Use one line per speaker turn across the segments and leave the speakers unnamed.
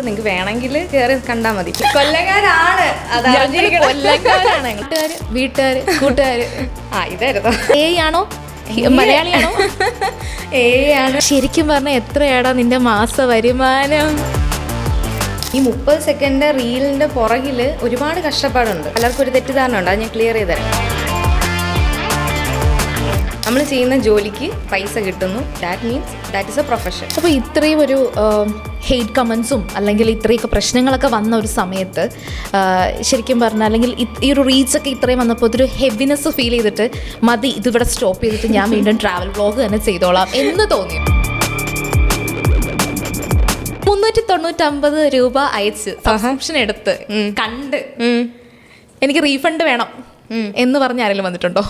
നിങ്ങൾക്ക് വേണമെങ്കിൽ കയറി കണ്ടാൽ മതി. കൊല്ലക്കാരാണ്,
കൊല്ലക്കാരാണ് കൂട്ടുകാര്, വീട്ടുകാര്, കൂട്ടുകാര്.
ഇതായിരുന്നു.
ആണോ മലയാളിയാണോ?
ആണ്.
ശരിക്കും പറഞ്ഞാൽ എത്രയാടാ നിന്റെ മാസ വരുമാനം?
ഈ 30 സെക്കൻഡ് റീലിന്റെ പുറകിൽ ഒരുപാട് കഷ്ടപ്പാടുണ്ട്. പലർക്കും ഒരു തെറ്റിദ്ധാരണ ഉണ്ട്, അത് ഞാൻ ക്ലിയർ ചെയ്ത് തരാം. നമ്മൾ ചെയ്യുന്ന ജോലിക്ക് പൈസ കിട്ടുന്നു, that means that is A profession.
അപ്പോൾ ഇത്രയും ഒരു ഹെയ്റ്റ് കമൻസും അല്ലെങ്കിൽ ഇത്രയൊക്കെ പ്രശ്നങ്ങളൊക്കെ വന്ന ഒരു സമയത്ത് ശരിക്കും പറഞ്ഞാൽ അല്ലെങ്കിൽ ഈ ഒരു റീച്ചൊക്കെ ഇത്രയും വന്നപ്പോൾ അതൊരു ഹെവിനെസ് ഫീൽ ചെയ്തിട്ട് മതി ഇതിവിടെ സ്റ്റോപ്പ് ചെയ്തിട്ട് ഞാൻ വീണ്ടും ട്രാവൽ വ്ളോഗ് തന്നെ ചെയ്തോളാം എന്ന് തോന്നി. 399 രൂപ അയച്ച് സബ്സ്ക്രിപ്ഷൻ എടുത്ത് കണ്ട് എനിക്ക് റീഫണ്ട് വേണം എന്ന് പറഞ്ഞ ആരെങ്കിലും വന്നിട്ടുണ്ടോ?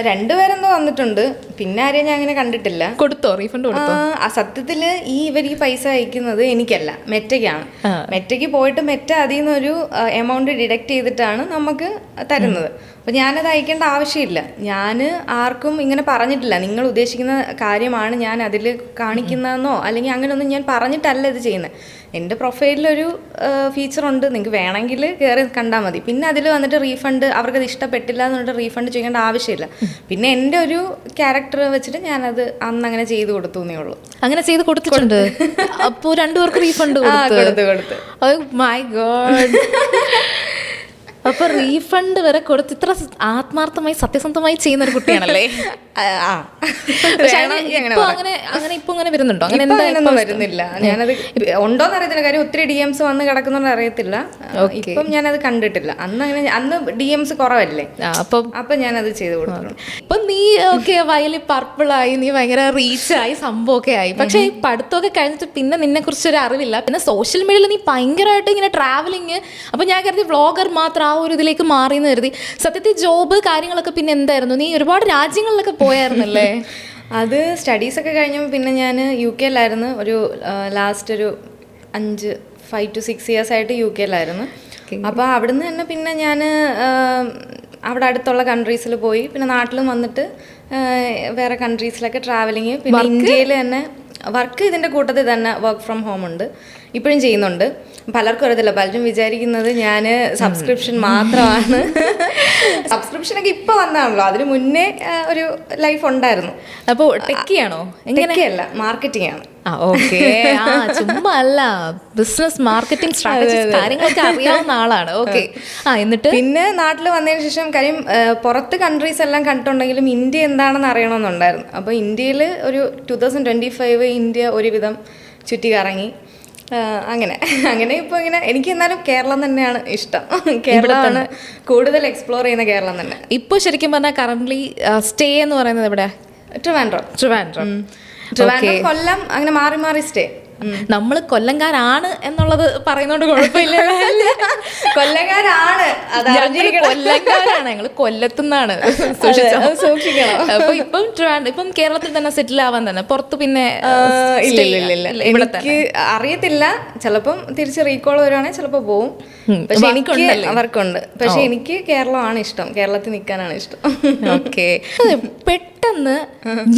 രണ്ടുപേരെന്തോ വന്നിട്ടുണ്ട്, പിന്നെ ആരെയും ഞാൻ അങ്ങനെ കണ്ടിട്ടില്ല.
കൊടുത്തോ? റീഫണ്ട് കൊടുത്തോ?
സത്യത്തില് ഇവർ ഈ പൈസ അയക്കുന്നത് എനിക്കല്ല, മെറ്റയ്ക്കാണ്. മെറ്റയ്ക്ക് പോയിട്ട് മെറ്റ അതിൽ നിന്നൊരു എമൗണ്ട് ഡിഡക്റ്റ് ചെയ്തിട്ടാണ് നമുക്ക് തരുന്നത്. അപ്പം ഞാനത് അയക്കേണ്ട ആവശ്യമില്ല. ഞാൻ ആർക്കും ഇങ്ങനെ പറഞ്ഞിട്ടില്ല, നിങ്ങൾ ഉദ്ദേശിക്കുന്ന കാര്യമാണ് ഞാൻ അതിൽ കാണിക്കുന്നതെന്നോ അല്ലെങ്കിൽ അങ്ങനെയൊന്നും ഞാൻ പറഞ്ഞിട്ടല്ല ഇത് ചെയ്യുന്നത്. എൻ്റെ പ്രൊഫൈലിലൊരു ഫീച്ചറുണ്ട്, നിങ്ങൾക്ക് വേണമെങ്കിൽ കയറി കണ്ടാൽ മതി. പിന്നെ അതിൽ വന്നിട്ട് റീഫണ്ട് അവർക്കത് ഇഷ്ടപ്പെട്ടില്ല എന്ന് പറഞ്ഞിട്ട് റീഫണ്ട് ചെയ്യേണ്ട ആവശ്യമില്ല. പിന്നെ എൻ്റെ ഒരു ക്യാരക്ടർ വെച്ചിട്ട് ഞാനത് അന്ന് അങ്ങനെ ചെയ്ത് കൊടുത്തു എന്നേ ഉള്ളൂ.
അങ്ങനെ ചെയ്ത് കൊടുത്തിട്ടുണ്ട്. അപ്പോൾ രണ്ടുപേർക്ക് റീഫണ്ട് കൊടുത്തു. My God. അപ്പൊ റീഫണ്ട് വരെ കൊടുത്ത് ഇത്ര ആത്മാർത്ഥമായി സത്യസന്ധമായി ചെയ്യുന്ന ഒരു കുട്ടിയാണല്ലേ? ഇപ്പൊ അങ്ങനെ വരുന്നുണ്ടോ? അങ്ങനെ
എന്തായാലും വരുന്നില്ല. ഞാനത് ഉണ്ടോന്ന് അറിയത്തില്ല, കാര്യം ഒത്തിരി DMs വന്ന് കിടക്കുന്നോണ്ട് അറിയത്തില്ല. ഇപ്പം ഞാനത് കണ്ടിട്ടില്ല. അന്ന് DMs കുറവല്ലേ, അപ്പൊ ഞാനത് ചെയ്ത് കൊടുത്തു.
ഇപ്പൊ നീ ഓക്കെ വയലിൽ പർപ്പിളായി, നീ ഭയങ്കര റീച്ചായി, സംഭവമൊക്കെ ആയി. പക്ഷെ ഈ പഠിത്തമൊക്കെ കഴിഞ്ഞിട്ട് പിന്നെ നിന്നെ കുറിച്ചൊരു അറിവില്ല. പിന്നെ സോഷ്യൽ മീഡിയയിൽ നീ ഭയങ്കരമായിട്ട് ഇങ്ങനെ ട്രാവലിങ്, അപ്പൊ ഞാൻ കരുതി വ്ളോഗർ മാത്രം ആ ഒരു ഇതിലേക്ക് മാറിയെന്ന് കരുതി. സത്യത്തിൽ ജോബ് കാര്യങ്ങളൊക്കെ പിന്നെ എന്തായിരുന്നു? നീ ഒരുപാട് രാജ്യങ്ങളിലൊക്കെ പോയായിരുന്നല്ലേ?
അത് സ്റ്റഡീസൊക്കെ കഴിഞ്ഞപ്പോൾ പിന്നെ ഞാൻ UK-ലായിരുന്നു. ഒരു ലാസ്റ്റ് ഒരു 5 to 6 years ആയിട്ട് UK-ലായിരുന്നു. അപ്പോൾ അവിടുന്ന് തന്നെ പിന്നെ ഞാൻ അവിടെ അടുത്തുള്ള കൺട്രീസിൽ പോയി. പിന്നെ നാട്ടിലും വന്നിട്ട് വേറെ കൺട്രീസിലൊക്കെ ട്രാവലിങ്. പിന്നെ ഇന്ത്യയിൽ തന്നെ വർക്ക് ഇതിൻ്റെ കൂട്ടത്തിൽ തന്നെ വർക്ക് ഫ്രം ഹോം ഉണ്ട്, ഇപ്പോഴും ചെയ്യുന്നുണ്ട്. പലർക്കും അറിയത്തില്ല, പലരും വിചാരിക്കുന്നത് ഞാൻ സബ്സ്ക്രിപ്ഷൻ മാത്രമാണ്. സബ്സ്ക്രിപ്ഷനൊക്കെ ഇപ്പോൾ വന്നാണല്ലോ, അതിന് മുന്നേ ഒരു ലൈഫ് ഉണ്ടായിരുന്നു.
അപ്പോൾ ടെക്കിയാണോ?
ടെക്കിയല്ല, മാർക്കറ്റിംഗ് ആണ്.
ഓക്കെ. ചുമ്മാ അല്ല, ബിസിനസ് മാർക്കറ്റിംഗ് സ്ട്രാറ്റജീസ് കാര്യങ്ങളൊക്കെ അറിയാവുന്ന ആളാണ്. ഓക്കെ. എന്നിട്ട് പിന്നെ
നാട്ടിൽ വന്നതിന് ശേഷം കാര്യം പുറത്ത് കൺട്രീസ് എല്ലാം കണ്ടിട്ടുണ്ടെങ്കിലും ഇന്ത്യ എന്താണെന്ന് അറിയണമെന്നുണ്ടായിരുന്നു. അപ്പോൾ ഇന്ത്യയിൽ ഒരു 2025 ഇന്ത്യ ഒരുവിധം ചുറ്റി കറങ്ങി. അങ്ങനെ ഇപ്പോൾ ഇങ്ങനെ എനിക്ക് എന്നാലും കേരളം തന്നെയാണ് ഇഷ്ടം. കേരളമാണ് കൂടുതൽ എക്സ്പ്ലോർ ചെയ്യുന്ന, കേരളം തന്നെ.
ഇപ്പോൾ ശരിക്കും പറഞ്ഞാൽ കറന്റ്ലി സ്റ്റേ എന്ന് പറയുന്നത് എവിടെയാ?
ട്രിവാൻഡ്രം, കൊല്ലം, അങ്ങനെ മാറി മാറി സ്റ്റേ.
നമ്മൾ കൊല്ലംകാരാണ് എന്നുള്ളത് പറയുന്നോണ്ട് കുഴപ്പമില്ല.
കൊല്ലംകാരാണ്,
കൊല്ലംകാരാണ്, ഞങ്ങൾ കൊല്ലത്തുനിന്നാണ്, സൂക്ഷിക്കണം. അപ്പൊ ഇപ്പം കേരളത്തിൽ തന്നെ സെറ്റിൽ ആവാൻ തന്നെ, പുറത്ത് പിന്നെ
എനിക്ക് അറിയത്തില്ല. ചിലപ്പം തിരിച്ച് റീകോൾ വരുവാണെങ്കിൽ ചിലപ്പോൾ പോവും. പക്ഷെ അവർക്കുണ്ട്. പക്ഷെ എനിക്ക് കേരളമാണ് ഇഷ്ടം, കേരളത്തിൽ നിൽക്കാനാണ് ഇഷ്ടം.
ഓക്കെ. പെട്ടെന്ന്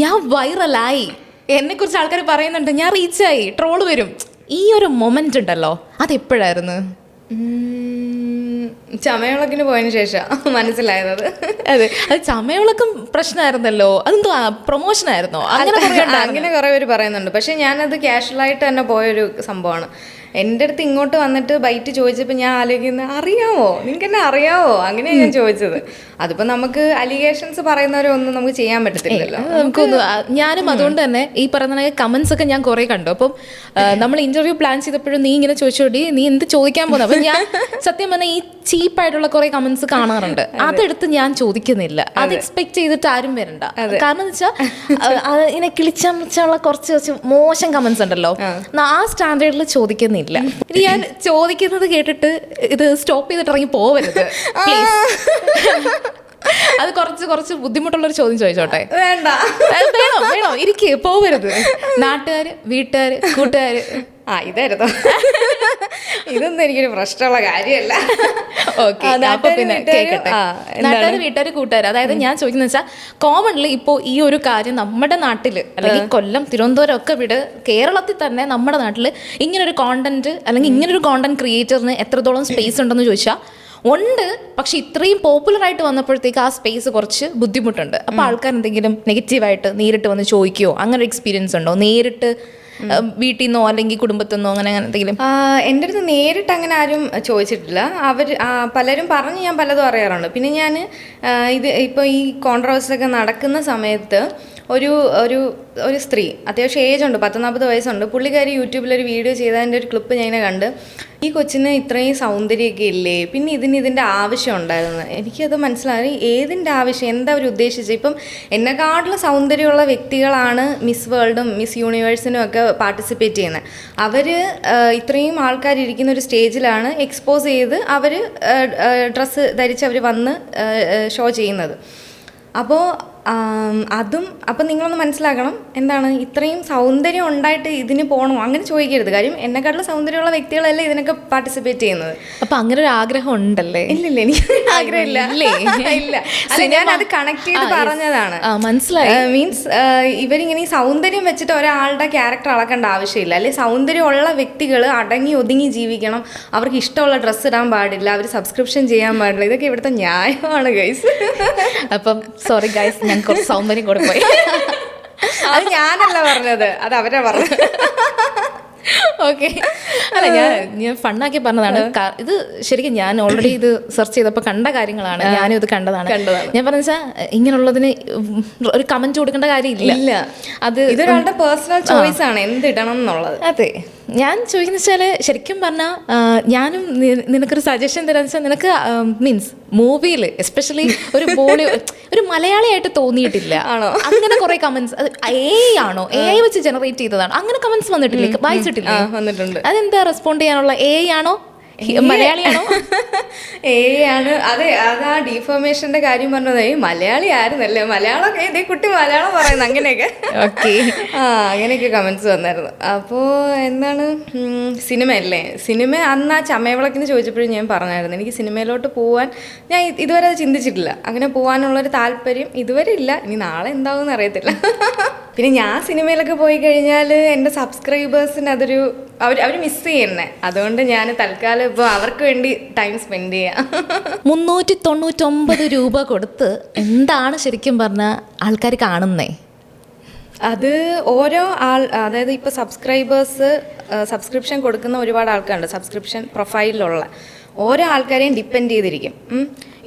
ഞാൻ വൈറലായി, എന്നെ കുറിച്ച് ആൾക്കാർ പറയുന്നുണ്ട്, ഞാൻ റീച്ചായി, ട്രോള് വരും, ഈ ഒരു മൊമെന്റ് ഉണ്ടല്ലോ, അതെപ്പോഴായിരുന്നു?
ചമയവിളക്കിന് പോയതിനു ശേഷം മനസ്സിലായത്.
അതെ, അത് ചമയവിളക്കും പ്രശ്നമായിരുന്നല്ലോ, അതെന്തോ പ്രൊമോഷൻ ആയിരുന്നോ?
അങ്ങനെ കുറെ പേര് പറയുന്നുണ്ട്. പക്ഷെ ഞാനത് കാഷ്വലായിട്ട് തന്നെ പോയൊരു സംഭവമാണ്. എൻ്റെ അടുത്ത് ഇങ്ങോട്ട് വന്നിട്ട് ബൈറ്റ് ചോദിച്ചപ്പോൾ ഞാൻ ആലോചിക്കുന്നത്, അറിയാമോ, നിങ്ങൾക്ക് എന്നെ അറിയാമോ, അങ്ങനെയാണ് ഞാൻ ചോദിച്ചത്. അതിപ്പോൾ നമുക്ക് അലിഗേഷൻസ് പറയുന്നവരെ ഒന്നും നമുക്ക് ചെയ്യാൻ പറ്റത്തില്ലല്ലോ.
ഞാനും അതുകൊണ്ട് തന്നെ ഈ പറയുന്ന കമന്റ്സ് ഒക്കെ ഞാൻ കുറെ കണ്ടു. അപ്പം നമ്മൾ ഇന്റർവ്യൂ പ്ലാൻ ചെയ്തപ്പോഴും നീ ഇങ്ങനെ ചോദിച്ചോടി നീ എന്ത് ചോദിക്കാൻ പോകുന്നത്, അപ്പം ഞാൻ സത്യം പറഞ്ഞാൽ ഈ ചീപ്പായിട്ടുള്ള കുറെ കമന്റ്സ് കാണാറുണ്ട്. അതെടുത്ത് ഞാൻ ചോദിക്കുന്നില്ല, അത് എക്സ്പെക്ട് ചെയ്തിട്ട് ആരും വരണ്ട. കാരണം എന്ന് വെച്ചാൽ ഇങ്ങനെ കിളിച്ചുള്ള കുറച്ച് മോശം കമന്റ്സ് ഉണ്ടല്ലോ, ആ സ്റ്റാൻഡേർഡിൽ ചോദിക്കുന്നില്ല. ഇനി ഞാൻ ചോദിക്കുന്നത് കേട്ടിട്ട് ഇത് സ്റ്റോപ്പ് ചെയ്തിട്ട് ഇറങ്ങി പോവരുത് പ്ലീസ്. അത് കുറച്ച് ബുദ്ധിമുട്ടുള്ളൊരു ചോദ്യം ചോദിച്ചോട്ടെ? വേണോ ഇരിക്കേ, പോവരുത്. നാട്ടുകാര്, വീട്ടുകാര്, കൂട്ടുകാര്.
ഇതായിരുന്നു. ഇതൊന്നും എനിക്കൊരു പ്രശ്നമുള്ള കാര്യമല്ല.
ഓക്കെ, അപ്പൊ പിന്നെ കേൾക്കട്ടെ. നാട്ടുകാർ, വീട്ടുകാർ, കൂട്ടുകാർ, അതായത് ഞാൻ ചോദിക്കുന്ന വെച്ചാൽ കോമൺലി ഇപ്പോൾ ഈ ഒരു കാര്യം നമ്മുടെ നാട്ടിൽ അല്ലെങ്കിൽ കൊല്ലം, തിരുവനന്തപുരം ഒക്കെ വിട്, കേരളത്തിൽ തന്നെ നമ്മുടെ നാട്ടിൽ ഇങ്ങനൊരു കോണ്ടന്റ് അല്ലെങ്കിൽ ഇങ്ങനൊരു കോണ്ടന്റ് ക്രിയേറ്ററിന് എത്രത്തോളം സ്പേസ് ഉണ്ടെന്ന് ചോദിച്ചാൽ ഉണ്ട്. പക്ഷെ ഇത്രയും പോപ്പുലർ ആയിട്ട് വന്നപ്പോഴത്തേക്ക് ആ സ്പേസ് കുറച്ച് ബുദ്ധിമുട്ടുണ്ട്. അപ്പോൾ ആൾക്കാർ എന്തെങ്കിലും നെഗറ്റീവായിട്ട് നേരിട്ട് വന്ന് ചോദിക്കുകയോ അങ്ങനെ എക്സ്പീരിയൻസ് ഉണ്ടോ? നേരിട്ട് വീട്ടിൽ നിന്നോ അല്ലെങ്കിൽ കുടുംബത്തിൽ നിന്നോ അങ്ങനെ എന്തെങ്കിലും?
എൻ്റെ അടുത്ത് നേരിട്ട് അങ്ങനെ ആരും ചോദിച്ചിട്ടില്ല. പലരും പറഞ്ഞ് ഞാൻ പലതും അറിയാറുണ്ട്. പിന്നെ ഞാൻ ഇത് ഇപ്പോൾ ഈ കോൺട്രവേഴ്സി ഒക്കെ നടക്കുന്ന സമയത്ത് ഒരു ഒരു ഒരു സ്ത്രീ അത്യാവശ്യം ഏജ് ഉണ്ട്, 40 വയസ്സുണ്ട്. പുള്ളിക്കാരി യൂട്യൂബിലൊരു വീഡിയോ ചെയ്തതിൻ്റെ ഒരു ക്ലിപ്പ് ഞാൻ ഇങ്ങനെ കണ്ട്, ഈ കൊച്ചിന് ഇത്രയും സൗന്ദര്യമൊക്കെ ഇല്ലേ, പിന്നെ ഇതിൻ്റെ ആവശ്യം ഉണ്ടായിരുന്നു. എനിക്കത് മനസ്സിലായി, ഏതിൻ്റെ ആവശ്യം, എന്താ അവർ ഉദ്ദേശിച്ചത്? ഇപ്പം എന്നെക്കാട്ടിലും സൗന്ദര്യമുള്ള വ്യക്തികളാണ് മിസ് വേൾഡും മിസ് യൂണിവേഴ്സിനും ഒക്കെ പാർട്ടിസിപ്പേറ്റ് ചെയ്യുന്നത്. അവർ ഇത്രയും ആൾക്കാരിരിക്കുന്ന ഒരു സ്റ്റേജിലാണ് എക്സ്പോസ് ചെയ്ത് അവർ ഡ്രസ്സ് ധരിച്ച് അവർ വന്ന് ഷോ ചെയ്യുന്നത്. അപ്പോൾ അപ്പം നിങ്ങളൊന്ന് മനസ്സിലാക്കണം, എന്താണ് ഇത്രയും സൗന്ദര്യം ഉണ്ടായിട്ട് ഇതിന് പോകണോ അങ്ങനെ ചോദിക്കരുത്. കാര്യം എന്നെക്കാട്ടിലും സൗന്ദര്യമുള്ള വ്യക്തികളല്ലേ ഇതിനൊക്കെ പാർട്ടിസിപ്പേറ്റ് ചെയ്യുന്നത്.
അപ്പം അങ്ങനെ ഒരു ആഗ്രഹം ഉണ്ടല്ലേ?
ഇല്ലില്ല, എനിക്ക് ആഗ്രഹമില്ല. ഇല്ല, അല്ല, ഞാൻ അത് കണക്ട് ചെയ്ത് പറഞ്ഞതാണ്.
മനസ്സിലായി.
മീൻസ് ഇവരിങ്ങനെ ഈ സൗന്ദര്യം വെച്ചിട്ട് ഒരാളുടെ ക്യാരക്ടർ അളക്കേണ്ട ആവശ്യമില്ല. അല്ലെ, സൗന്ദര്യമുള്ള വ്യക്തികൾ അടങ്ങി ഒതുങ്ങി ജീവിക്കണം, അവർക്ക് ഇഷ്ടമുള്ള ഡ്രസ്സ് ഇടാൻ പാടില്ല, അവർ സബ്സ്ക്രിപ്ഷൻ ചെയ്യാൻ പാടില്ല. ഇതൊക്കെ ഇവിടുത്തെ ന്യായമാണ് ഗൈസ്.
അപ്പം സോറി ഗൈസ്, ഞാൻ കുറച്ച് സൗന്ദര്യം കൂടെ പോയി.
അത് ഞാനല്ല പറഞ്ഞത്, അത് അവരാ പറഞ്ഞത്.
ഓക്കെ, അല്ല ഞാൻ ഫണ്ണാക്കി പറഞ്ഞതാണ്. ഇത് ശരിക്കും ഞാൻ ഓൾറെഡി ഇത് സെർച്ച് ചെയ്തപ്പോൾ കണ്ട കാര്യങ്ങളാണ്, ഞാനും ഇത് കണ്ടതാണ്. ഞാൻ പറഞ്ഞ വെച്ചാൽ ഇങ്ങനെയുള്ളതിന് ഒരു കമന്റ് കൊടുക്കേണ്ട കാര്യമില്ല. അത്
ഇതൊരാളുടെ പേഴ്സണൽ ചോയ്സ് ആണ് എന്തിടണം എന്നുള്ളത്.
അതെ, ഞാൻ ചോദിക്കുന്ന വെച്ചാൽ ശരിക്കും പറഞ്ഞാൽ ഞാനും നിനക്കൊരു സജഷൻ തരാന്ന് വെച്ചാൽ, നിനക്ക് മീൻസ് മൂവിയിൽ എസ്പെഷ്യലി ഒരു മലയാളിയായിട്ട് തോന്നിയിട്ടില്ല ആണോ? അങ്ങനെ കുറെ കമന്റ്സ് ആണോ AI വെച്ച് ജനറേറ്റ് ചെയ്തതാണ്, അങ്ങനെ കമന്റ്സ് വന്നിട്ടില്ലേ? വായിച്ചിട്ടില്ലേ?
വന്നിട്ടുണ്ട്.
അതെന്താ റെസ്പോണ്ട് ചെയ്യാനുള്ള? AI ആണോ മലയാളിയാണോ?
ആണ്. അതെ, അത് ആ ഡീഫോർമേഷന്റെ കാര്യം പറഞ്ഞത് മലയാളി ആയിരുന്നല്ലേ, മലയാളം ഇതേ കുട്ടി മലയാളം പറയുന്നത് അങ്ങനെയൊക്കെ.
ഓക്കെ,
അങ്ങനെയൊക്കെ കമന്റ്സ് വന്നായിരുന്നു. അപ്പോൾ എന്താണ് സിനിമയല്ലേ, സിനിമ അന്ന് ആ ചമയവിളക്കിന് ചോദിച്ചപ്പോഴും ഞാൻ പറഞ്ഞായിരുന്നു, എനിക്ക് സിനിമയിലോട്ട് പോകാൻ ഞാൻ ഇതുവരെ അത് ചിന്തിച്ചിട്ടില്ല. അങ്ങനെ പോകാനുള്ളൊരു താല്പര്യം ഇതുവരെ ഇല്ല. ഇനി നാളെ എന്താവുമെന്ന് അറിയത്തില്ല. പിന്നെ ഞാൻ സിനിമയിലൊക്കെ പോയി കഴിഞ്ഞാൽ എൻ്റെ സബ്സ്ക്രൈബേഴ്സിന് അതൊരു അവർ മിസ് ചെയ്യുന്നേ. അതുകൊണ്ട് ഞാൻ തൽക്കാലം ഇപ്പോൾ അവർക്ക് വേണ്ടി ടൈം സ്പെൻഡ് ചെയ്യാം.
399 രൂപ കൊടുത്ത് എന്താണ് ശരിക്കും പറഞ്ഞാൽ ആൾക്കാർ കാണുന്നേ?
അത് ഓരോ അതായത് ഇപ്പോൾ സബ്സ്ക്രിപ്ഷൻ കൊടുക്കുന്ന ഒരുപാട് ആൾക്കാരുണ്ട്. സബ്സ്ക്രിപ്ഷൻ പ്രൊഫൈലിലുള്ള ഓരോ ആൾക്കാരെയും ഡിപ്പെൻഡ് ചെയ്തിരിക്കും.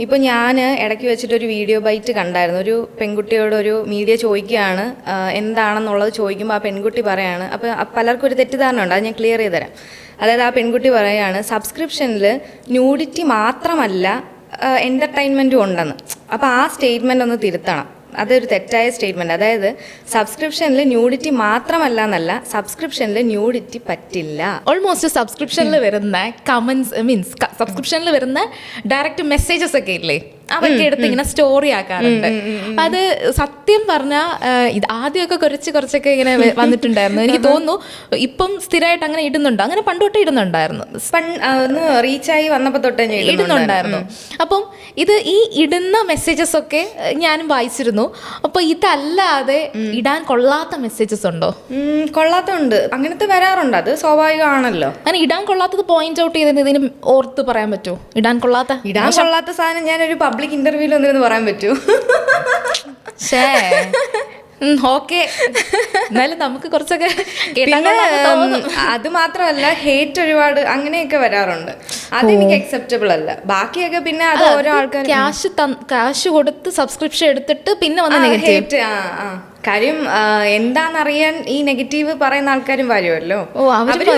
ഇപ്പോൾ ഞാൻ ഇടയ്ക്ക് വെച്ചിട്ടൊരു വീഡിയോ ബൈറ്റ് കണ്ടായിരുന്നു. ഒരു പെൺകുട്ടിയോട് ഒരു മീഡിയ ചോദിക്കുകയാണ് എന്താണെന്നുള്ളത് ചോദിക്കുമ്പോൾ ആ പെൺകുട്ടി പറയാണ്, അപ്പോൾ പലർക്കും ഒരു തെറ്റിദ്ധാരണ ഉണ്ട്, അത് ഞാൻ ക്ലിയർ ചെയ്ത് തരാം. അതായത് ആ പെൺകുട്ടി പറയുകയാണ്, സബ്സ്ക്രിപ്ഷനിൽ ന്യൂഡിറ്റി മാത്രമല്ല എൻ്റർടൈൻമെൻറ്റും ഉണ്ടെന്ന്. അപ്പോൾ ആ സ്റ്റേറ്റ്മെൻ്റ് ഒന്ന് തിരുത്തണം, അതൊരു തെറ്റായ സ്റ്റേറ്റ്മെൻറ്റ്. അതായത് സബ്സ്ക്രിപ്ഷനിൽ ന്യൂഡിറ്റി മാത്രമല്ല എന്നല്ല, സബ്സ്ക്രിപ്ഷനിൽ ന്യൂഡിറ്റി പറ്റില്ല.
ഓൾമോസ്റ്റ് സബ്സ്ക്രിപ്ഷനിൽ വരുന്ന കമന്റ്സ് മീൻസ് സബ്സ്ക്രിപ്ഷനിൽ വരുന്ന ഡയറക്റ്റ് മെസ്സേജസ് ഒക്കെ ഇല്ലേ, അതൊക്കെ എടുത്ത് ഇങ്ങനെ സ്റ്റോറി ആക്കാറുണ്ട്. അത് സത്യം പറഞ്ഞാൽ ഇത് ആദ്യമൊക്കെ കുറച്ചൊക്കെ ഇങ്ങനെ വന്നിട്ടുണ്ടായിരുന്നു. എനിക്ക് തോന്നുന്നു ഇപ്പം സ്ഥിരമായിട്ട് അങ്ങനെ ഇടുന്നുണ്ടോ? അങ്ങനെ പണ്ട് തൊട്ടേ ഇടുന്നുണ്ടായിരുന്നു,
ഒന്ന് റീച്ചായി വന്നപ്പോൾ തൊട്ടേ
ഇടുന്നുണ്ടായിരുന്നു. അപ്പം ഇത് ഈ ഇടുന്ന മെസ്സേജസ് ഒക്കെ ഞാനും വായിച്ചിരുന്നു. അപ്പൊ ഇതല്ലാതെ ഇടാൻ കൊള്ളാത്ത മെസ്സേജസ് ഉണ്ടോ?
കൊള്ളാത്തതുണ്ട്, അങ്ങനത്തെ വരാറുണ്ട്, അത് സ്വാഭാവികമാണല്ലോ.
അങ്ങനെ ഇടാൻ കൊള്ളാത്തത് പോയിന്റ് ഔട്ട് ചെയ്തത് ഇതിന് ഓർത്ത് പറയാൻ പറ്റുമോ? ഇടാൻ കൊള്ളാത്ത
സാധനം ഞാനൊരു പബ്ലിക് ഇന്റർവ്യൂവിൽ ഒന്നിരുന്ന് പറയാൻ പറ്റുമോ?
ഓക്കെ, എന്നാലും നമുക്ക് കുറച്ചൊക്കെ.
അത് മാത്രമല്ല ഹേറ്റ് ഒരുപാട് അങ്ങനെയൊക്കെ വരാറുണ്ട്, അതെനിക്ക് അക്സെപ്റ്റബിൾ അല്ല. ബാക്കിയൊക്കെ പിന്നെ അത് ഓരോ ആൾക്കാർ
ക്യാഷ് കൊടുത്ത് സബ്സ്ക്രിപ്ഷൻ എടുത്തിട്ട് പിന്നെ വന്ന നെഗറ്റീവ്
കാര്യം എന്താണെന്നറിയാൻ ഈ നെഗറ്റീവ് പറയുന്ന ആൾക്കാരും വരുമല്ലോ. അവര്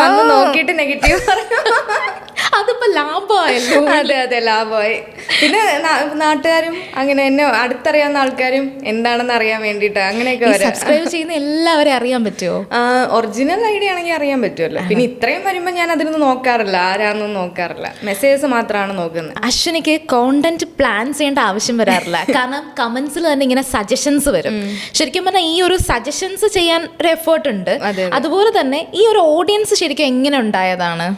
വന്ന് നോക്കിയിട്ട് നെഗറ്റീവ്
അതിപ്പോ ലാഭമായല്ലോ.
അതെ, ലാഭമായി. പിന്നെ നാട്ടുകാരും അങ്ങനെ എന്നെ അടുത്തറിയാവുന്ന ആൾക്കാരും എന്താണെന്ന് അറിയാൻ വേണ്ടിയിട്ട് അങ്ങനെയൊക്കെ
സബ്സ്ക്രൈബ് ചെയ്യുന്ന എല്ലാവരെയും അറിയാൻ പറ്റുമോ?
ഒറിജിനൽ ഐഡിയ ആണെങ്കിൽ അറിയാൻ പറ്റുമല്ലോ. പിന്നെ ഇത്രയും വരുമ്പോൾ ഞാൻ അതിനൊന്നും നോക്കാറില്ല, ആരാന്നൊന്നും നോക്കാറില്ല, മെസ്സേജസ് മാത്രമാണ് നോക്കുന്നത്.
അശ്വിനിക്ക് കോണ്ടന്റ് പ്ലാൻ ചെയ്യേണ്ട ആവശ്യം വരാറില്ല, കാരണം കമന്റ്സിൽ തന്നെ ഇങ്ങനെ സജഷൻസ് വരും. ശരിക്കും പറഞ്ഞാൽ ഈ ഒരു സജഷൻസ് ചെയ്യാൻ ഒരു എഫേർട്ട് ഉണ്ട്. അതുപോലെ തന്നെ ഈ ഒരു ഓഡിയൻസ് ശരിക്കും എങ്ങനെ ഉണ്ടായതാണ്?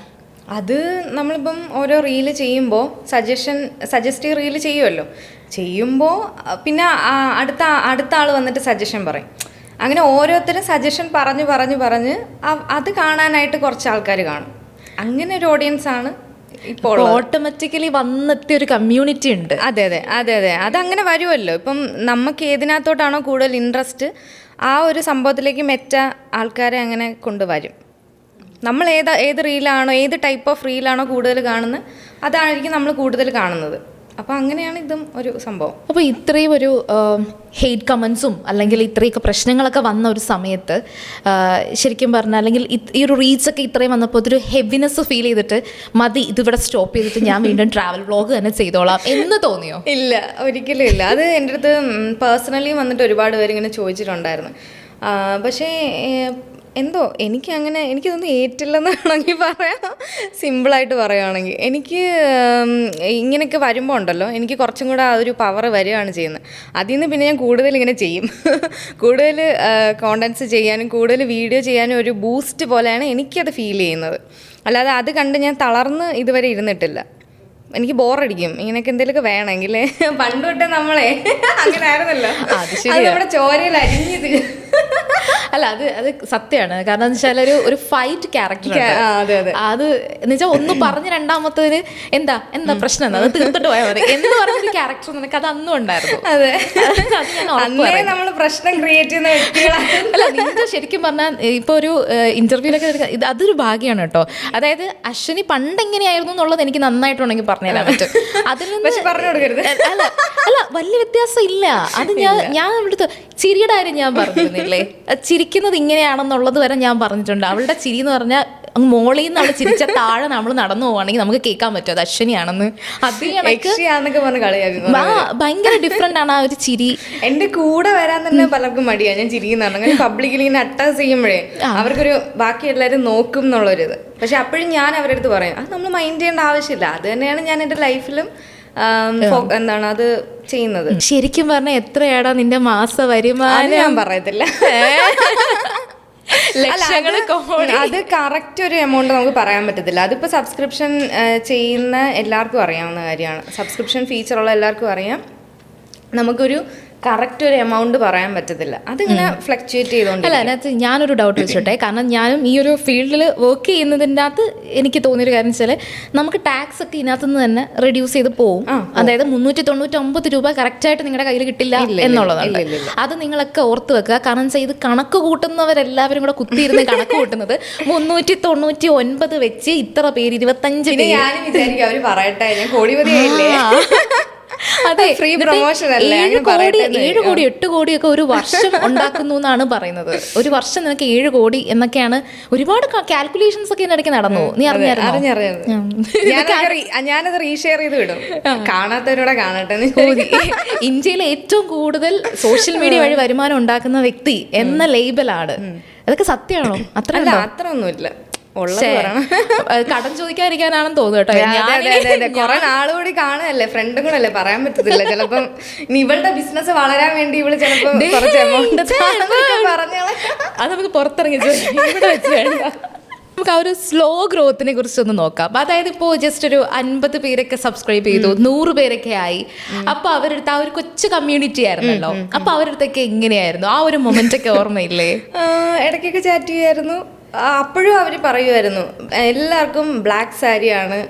അത് നമ്മളിപ്പം ഓരോ റീല് ചെയ്യുമ്പോൾ സജസ്റ്റീവ് റീല് ചെയ്യുമല്ലോ, ചെയ്യുമ്പോൾ പിന്നെ അടുത്ത ആൾ വന്നിട്ട് സജഷൻ പറയും. അങ്ങനെ ഓരോരുത്തരും സജഷൻ പറഞ്ഞ് അത് കാണാനായിട്ട് കുറച്ച് ആൾക്കാർ കാണും. അങ്ങനെ ഒരു ഓഡിയൻസ് ആണ് ഇപ്പോൾ
ഓട്ടോമാറ്റിക്കലി വന്നെത്തിയ ഒരു കമ്മ്യൂണിറ്റി ഉണ്ട്.
അതെ അതങ്ങനെ വരുമല്ലോ. ഇപ്പം നമുക്ക് ഏതിനകത്തോട്ടാണോ കൂടുതൽ ഇൻട്രസ്റ്റ് ആ ഒരു സംഭവത്തിലേക്ക് മെറ്റ ആൾക്കാരെ അങ്ങനെ കൊണ്ടുവരും. നമ്മൾ ഏത് റീലാണോ, ഏത് ടൈപ്പ് ഓഫ് റീലാണോ കൂടുതൽ കാണുന്നത് അതായിരിക്കും നമ്മൾ കൂടുതൽ കാണുന്നത്. അപ്പോൾ അങ്ങനെയാണ് ഇതും ഒരു സംഭവം.
അപ്പോൾ ഇത്രയും ഒരു ഹെയ്റ്റ് കമൻസും അല്ലെങ്കിൽ ഇത്രയൊക്കെ പ്രശ്നങ്ങളൊക്കെ വന്ന ഒരു സമയത്ത് ശരിക്കും പറഞ്ഞാൽ, അല്ലെങ്കിൽ ഈ ഒരു റീച്ചൊക്കെ ഇത്രയും വന്നപ്പോൾ അതൊരു ഹെവിനെസ് ഫീൽ ചെയ്തിട്ട് മതി ഇതിവിടെ സ്റ്റോപ്പ് ചെയ്തിട്ട് ഞാൻ വീണ്ടും ട്രാവൽ വ്ളോഗ് തന്നെ ചെയ്തോളാം എന്ന് തോന്നിയോ?
ഇല്ല, ഒരിക്കലും ഇല്ല. അത് എൻ്റെ അടുത്ത് പേഴ്സണലി വന്നിട്ട് ഒരുപാട് പേര് ഇങ്ങനെ ചോദിച്ചിട്ടുണ്ടായിരുന്നു. പക്ഷേ എന്തോ എനിക്കതൊന്നും ഏറ്റില്ലെന്ന് വേണമെങ്കിൽ പറയാം. സിമ്പിളായിട്ട് പറയുകയാണെങ്കിൽ എനിക്ക് ഇങ്ങനെയൊക്കെ വരുമ്പോൾ ഉണ്ടല്ലോ, എനിക്ക് കുറച്ചും കൂടെ ആ ഒരു പവർ വരികയാണ് ചെയ്യുന്നത്. അതിൽ നിന്ന് പിന്നെ ഞാൻ കൂടുതൽ ഇങ്ങനെ ചെയ്യും. കൂടുതൽ കോണ്ടൻറ്റ്സ് ചെയ്യാനും കൂടുതൽ വീഡിയോ ചെയ്യാനും ഒരു ബൂസ്റ്റ് പോലെയാണ് എനിക്കത് ഫീൽ ചെയ്യുന്നത്. അല്ലാതെ അത് കണ്ട് ഞാൻ തളർന്ന് ഇതുവരെ ഇരുന്നിട്ടില്ല. എനിക്ക് ബോറടിക്കും ഇങ്ങനെയൊക്കെ എന്തെങ്കിലുമൊക്കെ വേണമെങ്കിൽ. പണ്ട് തൊട്ടേ നമ്മളെ അങ്ങനെ ആയിരുന്നല്ലോ, അത് നമ്മുടെ ചോരയിൽ അരിഞ്ഞത്.
അല്ല, അത് സത്യമാണ്. കാരണം എന്ന് വെച്ചാൽ ഒരു ഫൈറ്റ് ക്യാരക്ടർ അത് എന്ന് വെച്ചാൽ ഒന്ന് പറഞ്ഞ് രണ്ടാമത്തെ എന്താ പ്രശ്നം അത് തീർത്തിട്ട് പോയാൽ മതി എന്ന് പറഞ്ഞൊരു ക്യാരക്ടർ നിനക്ക് അത് അന്നും ഉണ്ടായിരുന്നു.
അതെ, നമ്മൾ പ്രശ്നം ക്രിയേറ്റ് ചെയ്യുന്ന വ്യക്തികളാണ്.
അല്ല, നിങ്ങൾ ശരിക്കും പറഞ്ഞാൽ ഇപ്പോൾ ഒരു ഇന്റർവ്യൂലൊക്കെ അതൊരു ഭാഗ്യമാണ് കേട്ടോ. അതായത് അശ്വിനി പണ്ട് എങ്ങനെയായിരുന്നു എന്നുള്ളത് എനിക്ക് നന്നായിട്ടുണ്ടെങ്കിൽ പറഞ്ഞുതരാൻ പറ്റും. അതിൽ നിന്ന്
പറഞ്ഞു കൊടുക്കരുത്.
അല്ല, വലിയ വ്യത്യാസം ഇല്ല. അത് ഞാൻ അവിടുത്തെ ചിരിയുടെ കാര്യം ഞാൻ പറഞ്ഞിരുന്നില്ലേ, ചിരിക്കുന്നത് ഇങ്ങനെയാണെന്നുള്ളത് വരെ ഞാൻ പറഞ്ഞിട്ടുണ്ട്. അവളുടെ ചിരി എന്ന് പറഞ്ഞാൽ അങ്ങ് മോളിൽ നിന്ന് അവൾ ചിരിച്ച താഴെ നമ്മൾ നടന്നു പോവാണെങ്കിൽ നമുക്ക് കേൾക്കാൻ പറ്റും അത് അശ്വിനിയാണെന്ന്. ഭയങ്കര ഡിഫറെന്റ് ആണ് ആ ഒരു ചിരി.
എന്റെ കൂടെ വരാൻ തന്നെ പലർക്കും മടിയാണ് ഞാൻ ചിരിക്കുന്നതാണ്. അങ്ങനെ പബ്ലിക്കലി ഇങ്ങനെ അറ്റാക്ക് ചെയ്യുമ്പോഴേ അവർക്കൊരു ബാക്കി എല്ലാവരും നോക്കും എന്നുള്ളൊരിത്. പക്ഷെ അപ്പോഴും ഞാൻ അവരുടെ അടുത്ത് പറയും അത് നമ്മൾ മൈൻഡ് ചെയ്യേണ്ട ആവശ്യമില്ല. അത് തന്നെയാണ് ഞാൻ എൻ്റെ ലൈഫിലും എന്താണ് അത് ചെയ്യുന്നത്.
ശരിക്കും പറഞ്ഞാൽ എത്രയാടാ നിന്റെ മാസ വരുമാനം?
ഞാൻ പറയത്തില്ല. അത് കറക്റ്റ് ഒരു എമൗണ്ട് നമുക്ക് പറയാൻ പറ്റത്തില്ല. അതിപ്പോൾ സബ്സ്ക്രിപ്ഷൻ ചെയ്യുന്ന എല്ലാവർക്കും അറിയാവുന്ന കാര്യമാണ്. സബ്സ്ക്രിപ്ഷൻ ഫീച്ചറുള്ള എല്ലാവർക്കും അറിയാം. നമുക്കൊരു കറക്റ്റ് ഒരു എമൗണ്ട് പറയാൻ പറ്റത്തില്ല. അതിങ്ങനെ ഫ്ലക്ച്വേറ്റ് ചെയ്തുകൊണ്ട്.
അല്ല, അതിനകത്ത് ഞാനൊരു ഡൗട്ട് വെച്ചോട്ടെ. കാരണം ഞാനും ഈ ഒരു ഫീൽഡിൽ വർക്ക് ചെയ്യുന്നതിൻ്റെ അകത്ത് എനിക്ക് തോന്നിയൊരു കാര്യം വെച്ചാൽ നമുക്ക് ടാക്സ് ഒക്കെ ഇതിനകത്ത് നിന്ന് തന്നെ റെഡ്യൂസ് ചെയ്ത് പോകും. അതായത് 399 രൂപ കറക്റ്റായിട്ട് നിങ്ങളുടെ കയ്യിൽ കിട്ടില്ല എന്നുള്ളതാണ്. അത് നിങ്ങളൊക്കെ ഓർത്ത് വെക്കുക. കാരണം വെച്ചാൽ ഇത് കണക്ക് കൂട്ടുന്നവരെല്ലാവരും കൂടെ കുത്തിയിരുന്ന് കണക്ക് കൂട്ടുന്നത് 399 വെച്ച് ഇത്ര പേര് 25 പേര്.
ഞാനും വിചാരിക്കും അവർ പറയട്ടെ ഞാൻ കോടിപതിയായില്ലേ.
അതെ, 7 കോടി 8 കോടിയൊക്കെ ഒരു വർഷം ഉണ്ടാക്കുന്നു എന്നാണ് പറയുന്നത്. ഒരു വർഷം നിനക്ക് 7 കോടി എന്നൊക്കെയാണ്. ഒരുപാട് കാൽക്കുലേഷൻസ് ഒക്കെ ഇടയ്ക്ക് നടന്നു. നീ അറിഞ്ഞായിരുന്നു?
ഞാനത് റീഷെയർ ചെയ്ത് വിടും, കാണാത്തവരോടെ കാണട്ടെ.
ഇന്ത്യയിലെ ഏറ്റവും കൂടുതൽ സോഷ്യൽ മീഡിയ വഴി വരുമാനം ഉണ്ടാക്കുന്ന വ്യക്തി എന്ന ലേബലാണ്. അതൊക്കെ സത്യമാണോ?
അത്ര ഒന്നുമില്ല.
കടം ചോദിക്കാതിരിക്കാനാണെന്ന് തോന്നുന്നു കേട്ടോ.
കുറെ നാളുകൂടി കാണുകയല്ലേ, ഫ്രണ്ടും കൂടെ അല്ലേ, പറയാൻ പറ്റത്തില്ല. ചിലപ്പം ഇനി ഇവളുടെ ബിസിനസ് വളരാൻ വേണ്ടി ഇവള് ചിലപ്പോ കുറച്ച് എമൗണ്ട്
അത് നമുക്ക് പുറത്തിറങ്ങി ഇവിടെ വെച്ച് വേണ്ട. നമുക്ക് ആ ഒരു സ്ലോ ഗ്രോത്തിനെ കുറിച്ചൊന്ന് നോക്കാം. അതായത് ഇപ്പോൾ ജസ്റ്റ് ഒരു 50 പേരൊക്കെ സബ്സ്ക്രൈബ് ചെയ്തു, 100 പേരൊക്കെ ആയി. അപ്പൊ അവരുടെ ആ ഒരു കൊച്ചു കമ്മ്യൂണിറ്റി ആയിരുന്നല്ലോ. അപ്പൊ അവരുടെ എങ്ങനെയായിരുന്നു ആ ഒരു മൊമെന്റ് ഒക്കെ ഓർമ്മയില്ലേ?
ഇടയ്ക്കൊക്കെ ചാറ്റ് ചെയ്യുമായിരുന്നു. അപ്പോഴും അവർ പറയുമായിരുന്നു എല്ലാവർക്കും ബ്ലാക്ക് സാരിയാണ്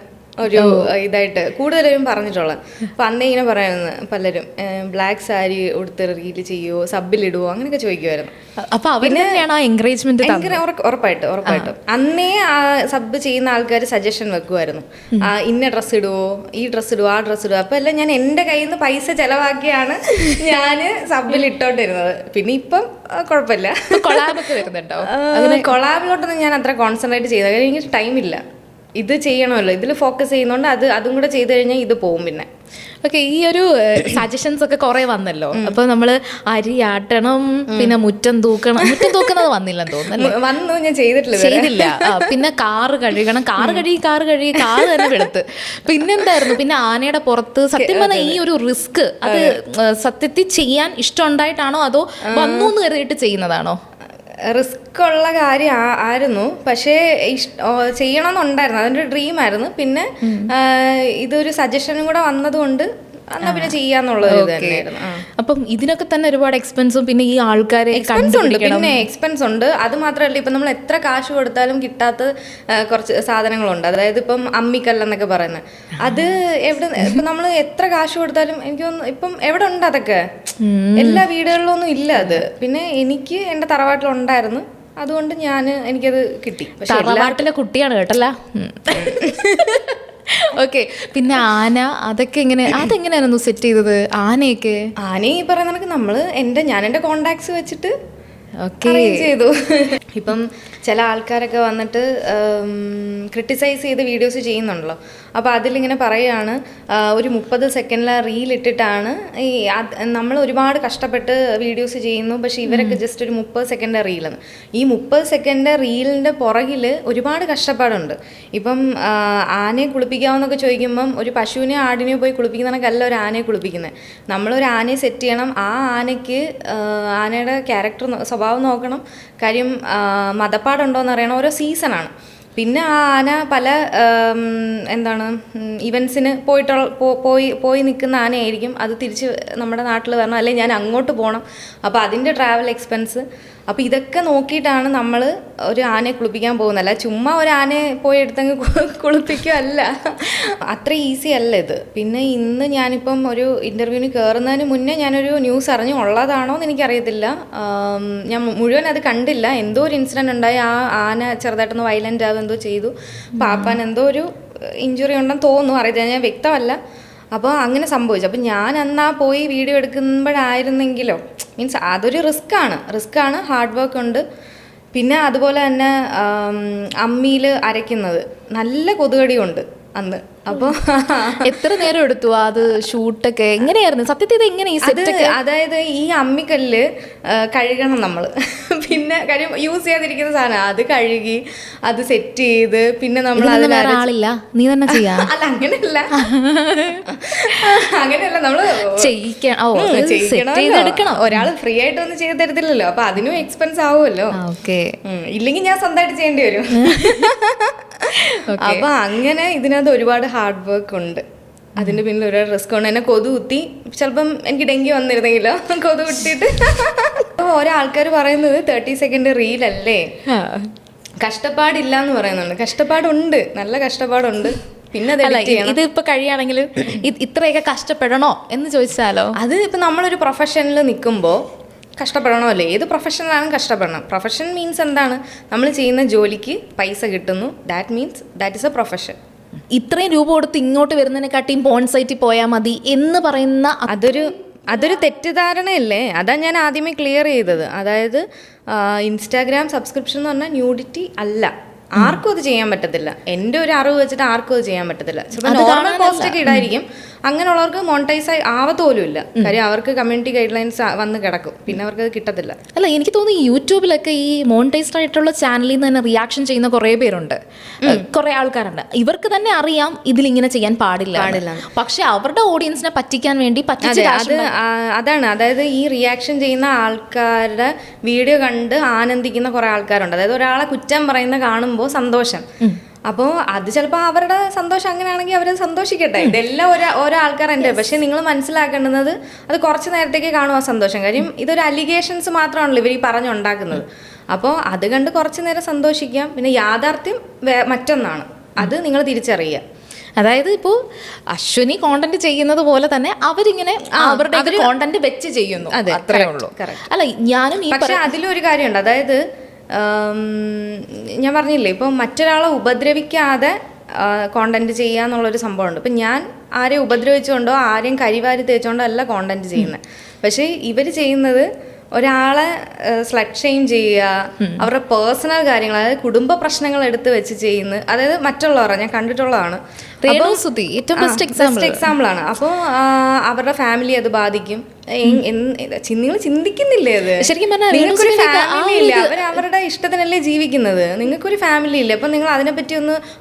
ഒരു ഇതായിട്ട് കൂടുതലും പറഞ്ഞിട്ടുള്ളത്. അപ്പം അന്നേ ഇങ്ങനെ പറയുന്നത് പലരും ബ്ലാക്ക് സാരി ഉടുത്ത് റീല് ചെയ്യുമോ, സബിലിടുവോ അങ്ങനെയൊക്കെ ചോദിക്കുമായിരുന്നു.
അപ്പൊ അവരെയാണ് എൻകറേജ്മെന്റ്.
ഉറപ്പായിട്ടും അന്നേ ആ സബ് ചെയ്യുന്ന ആൾക്കാർ സജഷൻ വെക്കുമായിരുന്നു, ഇന്ന ഡ്രസ്സ് ഇടുവോ, ഈ ഡ്രസ്സ് ഇടുവോ, ആ ഡ്രസ്സ് ഇടുവോ. അപ്പൊ എല്ലാം ഞാൻ എൻ്റെ കയ്യിൽ നിന്ന് പൈസ ചെലവാക്കിയാണ് ഞാൻ സബിൽ ഇട്ടോണ്ടിരുന്നത്. പിന്നെ ഇപ്പം കുഴപ്പമില്ല.
കൊളാബൊക്കെ വരുന്നുണ്ടോ?
കൊളാബിലോട്ടൊന്നും ഞാൻ അത്ര കോൺസെൻട്രേറ്റ് ചെയ്ത കാര്യം എനിക്ക് ടൈമില്ല. ഇത് ചെയ്യണമല്ലോ, ഇതിൽ ഫോക്കസ് ചെയ്യുന്നതുകൊണ്ട് അതും കൂടെ ചെയ്ത് കഴിഞ്ഞാൽ ഇത് പോവും. പിന്നെ
ഓക്കെ, ഈ ഒരു സജഷൻസ് ഒക്കെ കുറെ വന്നല്ലോ. അപ്പൊ നമ്മള് അരി ആട്ടണം, പിന്നെ മുറ്റം തൂക്കുന്നത് വന്നില്ലെന്ന് തോന്നുന്നു.
വന്നു, ഞാൻ ചെയ്തില്ല.
പിന്നെ കാറ് കഴുകണം, കാറ് കഴുകി തന്നെ വെളുത്ത്. പിന്നെന്തായിരുന്നു, പിന്നെ ആനയുടെ പുറത്ത്. സത്യം പറഞ്ഞാൽ ഈ ഒരു റിസ്ക് അത് സത്യത്തിൽ ചെയ്യാൻ ഇഷ്ടം ഉണ്ടായിട്ടാണോ അതോ വന്നു എന്ന് കരുതിയിട്ട് ചെയ്യുന്നതാണോ?
റിസ്ക് ഉള്ള കാര്യം ആയിരുന്നു, പക്ഷേ ചെയ്യണമെന്നുണ്ടായിരുന്നു, അതൊരു ഡ്രീം ആയിരുന്നു. പിന്നെ ഇതൊരു സജഷനും കൂടെ വന്നതുകൊണ്ട് എന്നാ പിന്നെ ചെയ്യാന്നുള്ളത് തന്നെയായിരുന്നു.
അപ്പം ഇതിനൊക്കെ തന്നെ ഒരുപാട് എക്സ്പെൻസും പിന്നെ ഈ ആൾക്കാരെ
പിന്നെ എക്സ്പെൻസ് ഉണ്ട്. അത് മാത്രമല്ല, ഇപ്പം നമ്മൾ എത്ര കാശ് കൊടുത്താലും കിട്ടാത്ത കുറച്ച് സാധനങ്ങളുണ്ട്. അതായത് ഇപ്പം അമ്മിക്കല്ലെന്നൊക്കെ പറയുന്നത്, അത് എവിടെ ഇപ്പം നമ്മൾ എത്ര കാശ് കൊടുത്താലും എനിക്ക് തോന്നുന്നു ഇപ്പം എവിടെ ഉണ്ട് അതൊക്കെ, എല്ലാ വീടുകളിലൊന്നും ഇല്ല അത്. പിന്നെ എനിക്ക് എൻ്റെ തറവാട്ടിലുണ്ടായിരുന്നു, അതുകൊണ്ട് എനിക്കത് കിട്ടി. പക്ഷെ
തറവാട്ടിലെ കുട്ടിയാണ് കേട്ടല്ല. ഓക്കെ, പിന്നെ ആന അതൊക്കെ അതെങ്ങനെയായിരുന്നു സെറ്റ് ചെയ്തത്? ആന
ഈ പറയുന്ന കണക്ക് ഞാൻ എൻ്റെ കോണ്ടാക്ട്സ് വെച്ചിട്ട് ചെയ്തു. ഇപ്പം ചില ആൾക്കാരൊക്കെ വന്നിട്ട് ക്രിട്ടിസൈസ് ചെയ്ത് വീഡിയോസ് ചെയ്യുന്നുണ്ടല്ലോ. അപ്പോൾ അതിലിങ്ങനെ പറയുകയാണ്, ഒരു 30 സെക്കൻഡിലെ റീൽ ഇട്ടിട്ടാണ് നമ്മൾ ഒരുപാട് കഷ്ടപ്പെട്ട് വീഡിയോസ് ചെയ്യുന്നു, പക്ഷെ ഇവരൊക്കെ ജസ്റ്റ് ഒരു 30 സെക്കൻഡ് റീലെന്ന്. ഈ 30 സെക്കൻഡ് റീലിൻ്റെ പുറകിൽ ഒരുപാട് കഷ്ടപ്പാടുണ്ട്. ഇപ്പം ആനയെ കുളിപ്പിക്കാമെന്നൊക്കെ ചോദിക്കുമ്പം ഒരു പശുവിനെ ആടിനെയോ പോയി കുളിപ്പിക്കുന്നതിനൊക്കെയല്ല ഒരു ആനയെ കുളിപ്പിക്കുന്നത്. നമ്മളൊരു ആനയെ സെറ്റ് ചെയ്യണം, ആ ആനയ്ക്ക് ആനയുടെ ക്യാരക്ടർ സ്വഭാവം നോക്കണം, കാര്യം മതപ്പാടുണ്ടോ എന്ന് അറിയണം, ഓരോ സീസണാണ്. പിന്നെ ആ ആന പല ഇവൻസിന് പോയി നിൽക്കുന്ന ആനയായിരിക്കും, അത് തിരിച്ച് നമ്മുടെ നാട്ടിൽ വരണം, അല്ലെങ്കിൽ ഞാൻ അങ്ങോട്ട് പോകണം, അപ്പോൾ അതിൻ്റെ ട്രാവൽ എക്സ്പെൻസ്. അപ്പോൾ ഇതൊക്കെ നോക്കിയിട്ടാണ് നമ്മൾ ഒരു ആനയെ കുളിപ്പിക്കാൻ പോകുന്നത്. അല്ല ചുമ്മാ ഒരു ആനയെ പോയി എടുത്തങ്ങ് കുളിപ്പിക്കുകയല്ല, അത്ര ഈസി അല്ല ഇത്. പിന്നെ ഇന്ന് ഞാനിപ്പം ഒരു ഇൻ്റർവ്യൂവിന് കയറുന്നതിന് മുന്നേ ഞാനൊരു ന്യൂസ് അറിഞ്ഞു, ഉള്ളതാണോ എന്ന് എനിക്കറിയത്തില്ല, ഞാൻ മുഴുവൻ അത് കണ്ടില്ല. എന്തോ ഒരു ഇൻസിഡൻറ്റ് ഉണ്ടായി, ആ ആന ചെറുതായിട്ടൊന്ന് വയലൻ്റ് ആവുക എന്തോ ചെയ്തു, പാപ്പാൻ എന്തോ ഒരു ഇഞ്ചുറി ഉണ്ടെന്ന് തോന്നുന്നു, അറിയത്തില്ല, ഞാൻ വ്യക്തമല്ല. അപ്പോൾ അങ്ങനെ സംഭവിച്ചു. അപ്പോൾ ഞാൻ അന്നാ പോയി വീഡിയോ എടുക്കുമ്പോഴായിരുന്നെങ്കിലോ, മീൻസ് അതൊരു റിസ്ക്കാണ്, ഹാർഡ് വർക്ക് ഉണ്ട്. പിന്നെ അതുപോലെ തന്നെ അമ്മിയിൽ അരയ്ക്കുന്നത് നല്ല കൊതുകടിയുണ്ട് അന്ന്. അപ്പോൾ
എത്ര നേരം എടുത്തു അത് ഷൂട്ടൊക്കെ? എങ്ങനെയായിരുന്നു സത്യത്തിൽ എങ്ങനെ ഈ സെറ്റൊക്കെ?
അതായത് ഈ അമ്മിക്കല്ല് കഴുകണം നമ്മൾ, പിന്നെ കാര്യം യൂസ് ചെയ്യാതിരിക്കുന്ന സാധനം, അത് കഴുകി അത് സെറ്റ് ചെയ്ത് പിന്നെ നമ്മൾ
ആളില്ല, നീ തന്നെ ചെയ്യാ?
അല്ല അങ്ങനെയല്ല നമ്മൾ ചെയ്യിക്കണം. ഒരാൾ ഫ്രീ ആയിട്ടൊന്നും ചെയ്ത് തരത്തില്ലല്ലോ, അപ്പൊ അതിനും എക്സ്പെൻസ് ആവുമല്ലോ. ഇല്ലെങ്കിൽ ഞാൻ സ്വന്തമായിട്ട് ചെയ്യേണ്ടി വരും. അപ്പൊ അങ്ങനെ ഇതിനകത്ത് ഒരുപാട് ഹാർഡ് വർക്ക് ഉണ്ട്, അതിന്റെ പിന്നിൽ ഒരുപാട് റിസ്ക് ഉണ്ട്. എന്നെ കൊതു കുത്തി, ചിലപ്പം എനിക്ക് ഡെങ്കി വന്നിരുന്നെങ്കിലോ കൊതു കുത്തിയിട്ട്. ഓരോ ആൾക്കാർ പറയുന്നത് 30 സെക്കൻഡ് റീലല്ലേ, കഷ്ടപ്പാടില്ല എന്ന് പറയുന്നുണ്ട്. കഷ്ടപ്പാടുണ്ട്, നല്ല കഷ്ടപ്പാടുണ്ട്. പിന്നെ
ഇതിപ്പോ കഴിയുകയാണെങ്കിൽ ഇത്രയൊക്കെ കഷ്ടപ്പെടണോ എന്ന് ചോദിച്ചാലോ?
അത് ഇപ്പൊ നമ്മളൊരു പ്രൊഫഷനിൽ നിൽക്കുമ്പോൾ കഷ്ടപ്പെടണമല്ലോ, ഏത് പ്രൊഫഷനിലാണ് കഷ്ടപ്പെടണം. പ്രൊഫഷൻ മീൻസ് എന്താണ്, നമ്മൾ ചെയ്യുന്ന ജോലിക്ക് പൈസ കിട്ടുന്നു, ദാറ്റ് ഇസ് എ പ്രൊഫഷൻ.
ഇത്രയും രൂപ കൊടുത്ത് ഇങ്ങോട്ട് വരുന്നതിനെക്കാട്ടിയും പോൺ സൈറ്റിൽ പോയാൽ മതി എന്ന് പറയുന്ന
അതൊരു തെറ്റിദ്ധാരണയല്ലേ. അതാ ഞാൻ ആദ്യമേ ക്ലിയർ ചെയ്തത്. അതായത് ഇൻസ്റ്റാഗ്രാം സബ്സ്ക്രിപ്ഷൻ എന്ന് പറഞ്ഞാൽ ന്യൂഡിറ്റി അല്ല, ആർക്കും അത് ചെയ്യാൻ പറ്റത്തില്ല. എൻ്റെ ഒരു അറിവ് വെച്ചിട്ട് ആർക്കും അത് ചെയ്യാൻ പറ്റത്തില്ല. ചിലപ്പോൾ നോർമൽ പോസ്റ്റ് ഒക്കെ ഇടായിരിക്കും, അങ്ങനെയുള്ളവർക്ക് മോണിറ്റൈസ് ആവത്തോലുമില്ല, കാര്യം അവർക്ക് കമ്മ്യൂണിറ്റി ഗൈഡ് ലൈൻസ് വന്ന് കിടക്കും, പിന്നെ അവർക്ക് അത് കിട്ടത്തില്ല.
അല്ല എനിക്ക് തോന്നുന്നു ഈ യൂട്യൂബിലൊക്കെ ഈ മോണിറ്റൈസ്ഡ് ആയിട്ടുള്ള ചാനലിൽ നിന്ന് തന്നെ റിയാക്ഷൻ ചെയ്യുന്ന കുറേ പേരുണ്ട്, കുറേ ആൾക്കാരുണ്ട്. ഇവർക്ക് തന്നെ അറിയാം ഇതിലിങ്ങനെ ചെയ്യാൻ പാടില്ല, പക്ഷെ അവരുടെ ഓഡിയൻസിനെ പറ്റിക്കാൻ വേണ്ടി
അതാണ്. അതായത് ഈ റിയാക്ഷൻ ചെയ്യുന്ന ആൾക്കാരുടെ വീഡിയോ കണ്ട് ആനന്ദിക്കുന്ന കുറേ ആൾക്കാരുണ്ട്. അതായത് ഒരാളെ കുറ്റം പറയുന്ന കാണുമ്പോൾ സന്തോഷം, അപ്പോൾ അത് ചിലപ്പോൾ അവരുടെ സന്തോഷം അങ്ങനെയാണെങ്കിൽ അവർ സന്തോഷിക്കട്ടെ. ഇതെല്ലാം ഓരോ ആൾക്കാരുണ്ട്. പക്ഷേ നിങ്ങൾ മനസ്സിലാക്കേണ്ടുന്നത് അത് കുറച്ച് നേരത്തേക്ക് കാണും ആ സന്തോഷം, കാര്യം ഇതൊരു അലിഗേഷൻസ് മാത്രമാണല്ലോ ഇവർ ഈ പറഞ്ഞുണ്ടാക്കുന്നത്. അപ്പോൾ അത് കണ്ട് കുറച്ച് നേരം സന്തോഷിക്കാം. പിന്നെ യാഥാർത്ഥ്യം മറ്റൊന്നാണ്, അത് നിങ്ങൾ തിരിച്ചറിയുക.
അതായത് ഇപ്പോൾ അശ്വിനി കോണ്ടന്റ് ചെയ്യുന്നത് പോലെ തന്നെ അവരിങ്ങനെ അവരുടെ കോണ്ടന്റ് വെച്ച് ചെയ്യുന്നു, അത്രേ ഉള്ളൂ. അല്ല ഞാനും
പക്ഷെ അതിലൊരു കാര്യമുണ്ട്, അതായത് ഞാൻ പറഞ്ഞില്ലേ, ഇപ്പം മറ്റൊരാളെ ഉപദ്രവിക്കാതെ കോണ്ടന്റ് ചെയ്യുക എന്നുള്ളൊരു സംഭവമുണ്ട്. ഇപ്പം ഞാൻ ആരെയും ഉപദ്രവിച്ചുകൊണ്ടോ ആരെയും കരിവാരി തേച്ചുകൊണ്ടോ അല്ല കോണ്ടന്റ് ചെയ്യുന്നത്. പക്ഷേ ഇവർ ചെയ്യുന്നത് ഒരാളെ സ്ലട്ട് ഷെയിം ചെയ്യുക, അവരുടെ പേഴ്സണൽ കാര്യങ്ങൾ, അതായത് കുടുംബ പ്രശ്നങ്ങൾ എടുത്ത് വെച്ച് ചെയ്യുന്നത്. അതായത് മറ്റുള്ളവരെ ഞാൻ കണ്ടിട്ടുള്ളതാണ്, എക്സാമ്പിൾ ആണ്. അപ്പോൾ അവരുടെ ഫാമിലി അത് ബാധിക്കും. നിങ്ങൾ ചിന്തിക്കുന്നില്ലേ അത്?
ശരിക്കും
നിങ്ങൾക്കൊരു ഫാമിലി ഇല്ല, അവരുടെ ഇഷ്ടത്തിനല്ലേ ജീവിക്കുന്നത്, നിങ്ങൾക്കൊരു ഫാമിലി ഇല്ല. അപ്പം നിങ്ങൾ അതിനെപ്പറ്റി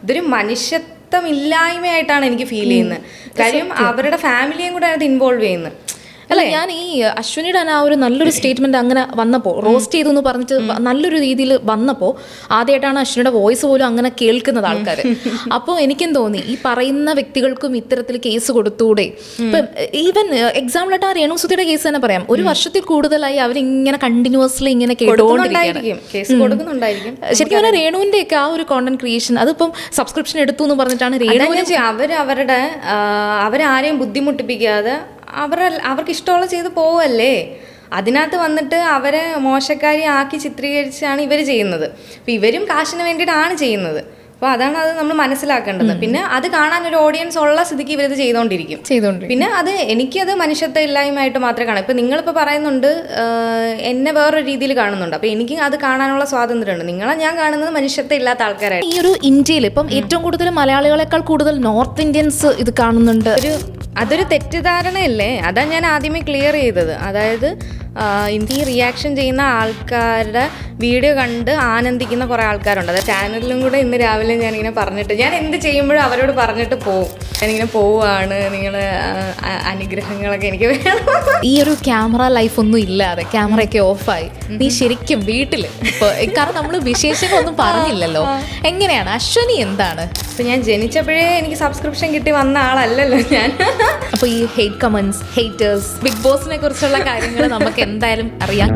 ഇതൊരു മനുഷ്യത്വമില്ലായ്മയായിട്ടാണ് എനിക്ക് ഫീൽ ചെയ്യുന്നത്. കാര്യം അവരുടെ ഫാമിലിയും കൂടെ അത് ഇൻവോൾവ് ചെയ്യുന്നത്.
അല്ല ഞാൻ ഈ അശ്വിനിയുടെ ആ ഒരു നല്ലൊരു സ്റ്റേറ്റ്മെന്റ് അങ്ങനെ വന്നപ്പോൾ റോസ്റ്റ് ചെയ്തു എന്ന് പറഞ്ഞിട്ട് നല്ലൊരു രീതിയിൽ വന്നപ്പോൾ ആദ്യമായിട്ടാണ് അശ്വിനിയുടെ വോയിസ് പോലും അങ്ങനെ കേൾക്കുന്നത് ആൾക്കാർ. അപ്പോൾ എനിക്കും തോന്നി ഈ പറയുന്ന വ്യക്തികൾക്കും ഇത്തരത്തിൽ കേസ് കൊടുത്തൂടെ. ഇപ്പം ഈവൻ എക്സാമ്പിളായിട്ട് ആ രേണുസുതിയുടെ കേസ് തന്നെ പറയാം. ഒരു വർഷത്തിൽ കൂടുതലായി അവരിങ്ങനെ കണ്ടിന്യൂസ്ലി ഇങ്ങനെ കേട്ടോണ്ടിരിക്കും.
കേസ് കൊടുക്കുന്നുണ്ടായിരിക്കും.
ശരിക്കും പറഞ്ഞാൽ രേണുവിന്റെ ഒക്കെ ആ ഒരു കോണ്ടന്റ് ക്രിയേഷൻ അതിപ്പം സബ്സ്ക്രിപ്ഷൻ എടുത്തു എന്ന് പറഞ്ഞിട്ടാണ്
അവരാരെയും ബുദ്ധിമുട്ടിപ്പിക്കാതെ അവർക്ക് ഇഷ്ടമുള്ള ചെയ്ത് പോവല്ലേ. അതിനകത്ത് വന്നിട്ട് അവരെ മോശക്കാരി ആക്കി ചിത്രീകരിച്ചാണ് ഇവർ ചെയ്യുന്നത്. അപ്പോൾ ഇവരും കാശിന് വേണ്ടിയിട്ടാണ് ചെയ്യുന്നത്. അപ്പോൾ അതാണ് അത് നമ്മൾ മനസ്സിലാക്കേണ്ടത്. പിന്നെ അത് കാണാൻ ഒരു ഓഡിയൻസ് ഉള്ള സ്ഥിതിക്ക് ഇവരിത് ചെയ്തുകൊണ്ടിരിക്കും. പിന്നെ അത് എനിക്കത് മനുഷ്യത്വ ഇല്ലായ്മയായിട്ട് മാത്രമേ കാണാം. ഇപ്പം നിങ്ങളിപ്പോൾ പറയുന്നുണ്ട് എന്നെ വേറൊരു രീതിയിൽ കാണുന്നുണ്ട്. അപ്പോൾ എനിക്ക് അത് കാണാനുള്ള സ്വാതന്ത്ര്യമുണ്ട്. നിങ്ങളെ ഞാൻ കാണുന്നത് മനുഷ്യത്വം ഇല്ലാത്ത ആൾക്കാരായിട്ട്.
ഈ ഒരു ഇന്ത്യയിൽ ഇപ്പം ഏറ്റവും കൂടുതൽ മലയാളികളെക്കാൾ കൂടുതൽ നോർത്ത് ഇന്ത്യൻസ് ഇത് കാണുന്നുണ്ട്.
അതൊരു തെറ്റിദ്ധാരണയല്ലേ? അതാണ് ഞാൻ ആദ്യമേ ക്ലിയർ ചെയ്തത്. അതായത് ഈ റിയാക്ഷൻ ചെയ്യുന്ന ആൾക്കാരുടെ വീഡിയോ കണ്ട് ആനന്ദിക്കുന്ന കുറേ ആൾക്കാരുണ്ട്. അതായത് ചാനലിലും കൂടെ ഇന്ന് രാവിലെ ഞാനിങ്ങനെ പറഞ്ഞിട്ട് ഞാൻ എന്ത് ചെയ്യുമ്പോഴും അവരോട് പറഞ്ഞിട്ട് പോവും, ഞാനിങ്ങനെ പോവാണ്, നിങ്ങളെ അനുഗ്രഹങ്ങളൊക്കെ എനിക്ക് വേണം.
ഈ ഒരു ക്യാമറ ലൈഫ് ഒന്നും ഇല്ലാതെ ക്യാമറയൊക്കെ ഓഫായി നീ ശരിക്കും വീട്ടിൽ ഇപ്പോൾ കാരണം നമ്മൾ വിശേഷങ്ങളൊന്നും പറഞ്ഞില്ലല്ലോ, എങ്ങനെയാണ് അശ്വനി എന്താണ്?
ഇപ്പം ഞാൻ ജനിച്ചപ്പോഴേ എനിക്ക് സബ്സ്ക്രിപ്ഷൻ കിട്ടി വന്ന ആളല്ലല്ലോ ഞാൻ.
അപ്പോൾ ഈ ഹെയ്റ്റ് കമന്റ്സ്, ഹേറ്റേഴ്സ്, ബിഗ് ബോസിനെ കുറിച്ചുള്ള കാര്യങ്ങൾ നമുക്ക് എന്തായാലും അറിയാം.